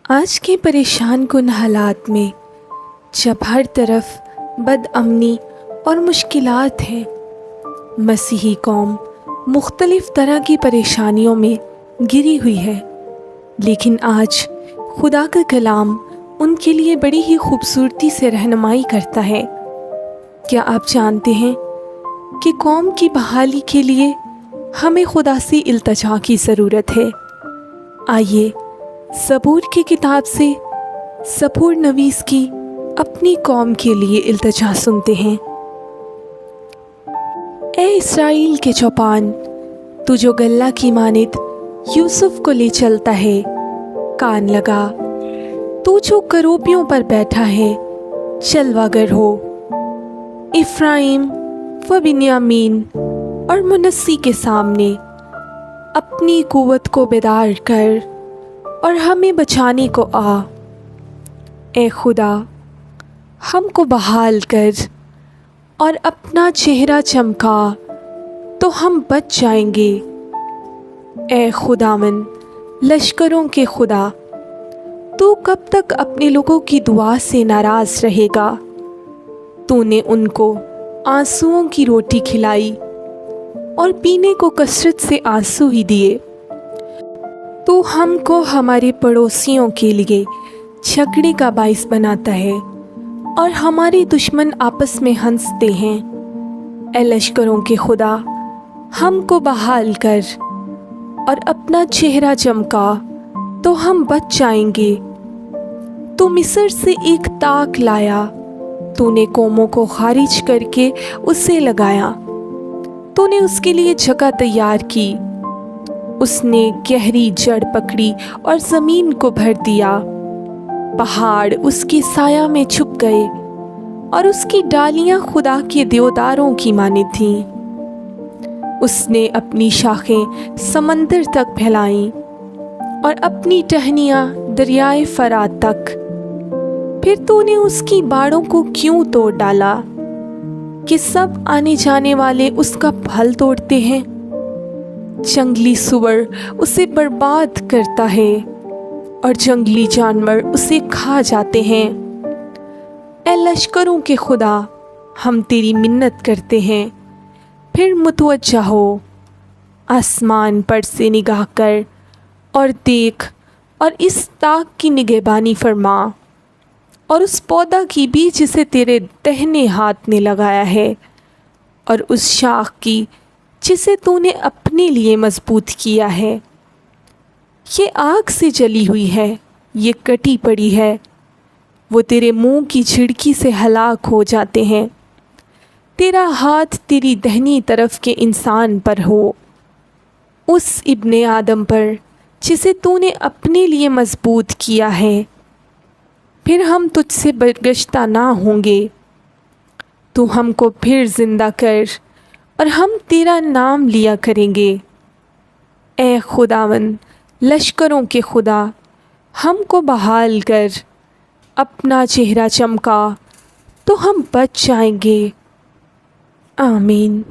آج کے پریشان کن حالات میں جب ہر طرف بد امنی اور مشکلات ہیں، مسیحی قوم مختلف طرح کی پریشانیوں میں گری ہوئی ہے، لیکن آج خدا کا کلام ان کے لیے بڑی ہی خوبصورتی سے رہنمائی کرتا ہے۔ کیا آپ جانتے ہیں کہ قوم کی بحالی کے لیے ہمیں خدا سے التجا کی ضرورت ہے؟ آئیے زبور کی کتاب سے زبور نویس کی اپنی قوم کے لیے التجا سنتے ہیں۔ اے اسرائیل کے چوپان، تو جو گلہ کی مانند یوسف کو لے چلتا ہے، کان لگا۔ تو جو کروبیوں پر بیٹھا ہے، جلوہ گر ہو۔ افرائیم و بنیامین اور منسی کے سامنے اپنی قوت کو بیدار کر اور ہمیں بچانے کو آ۔ اے خدا، ہم کو بحال کر اور اپنا چہرہ چمکا تو ہم بچ جائیں گے۔ اے خداوند لشکروں کے خدا، تو کب تک اپنے لوگوں کی دعا سے ناراض رہے گا؟ تو نے ان کو آنسوؤں کی روٹی کھلائی اور پینے کو کثرت سے آنسو ہی دیے۔ تو ہم کو ہمارے پڑوسیوں کے لیے جھگڑے کا باعث بناتا ہے اور ہمارے دشمن آپس میں ہنستے ہیں۔ اے لشکروں کے خدا، ہم کو بحال کر اور اپنا چہرہ چمکا تو ہم بچ جائیں گے۔ تو مصر سے ایک تاک لایا، تو نے قوموں کو خارج کر کے اسے لگایا۔ تو نے اس کے لیے جگہ تیار کی، اس نے گہری جڑ پکڑی اور زمین کو بھر دیا۔ پہاڑ اس کے سایہ میں چھپ گئے اور اس کی ڈالیاں خدا کے دیوداروں کی مانند تھیں۔ اس نے اپنی شاخیں سمندر تک پھیلائیں اور اپنی ٹہنیاں دریائے فرات تک۔ پھر تو نے اس کی باڑوں کو کیوں توڑ ڈالا کہ سب آنے جانے والے اس کا پھل توڑتے ہیں؟ جنگلی سور اسے برباد کرتا ہے اور جنگلی جانور اسے کھا جاتے ہیں۔ اے لشکروں کے خدا، ہم تیری منت کرتے ہیں، پھر متوجہ ہو۔ آسمان پر سے نگاہ کر اور دیکھ، اور اس تاک کی نگہبانی فرما، اور اس پودا کی بھی جسے تیرے دہنے ہاتھ نے لگایا ہے، اور اس شاخ کی جسے تو نے اپنے لیے مضبوط کیا ہے۔ یہ آگ سے جلی ہوئی ہے، یہ کٹی پڑی ہے، وہ تیرے منہ کی جھڑکی سے ہلاک ہو جاتے ہیں۔ تیرا ہاتھ تیری دہنی طرف کے انسان پر ہو، اس ابن آدم پر جسے تو نے اپنے لیے مضبوط کیا ہے۔ پھر ہم تجھ سے برگشتہ نہ ہوں گے۔ تو ہم کو پھر زندہ کر اور ہم تیرا نام لیا کریں گے۔ اے خداوند لشکروں کے خدا، ہم کو بحال کر، اپنا چہرہ چمکا تو ہم بچ جائیں گے۔ آمین۔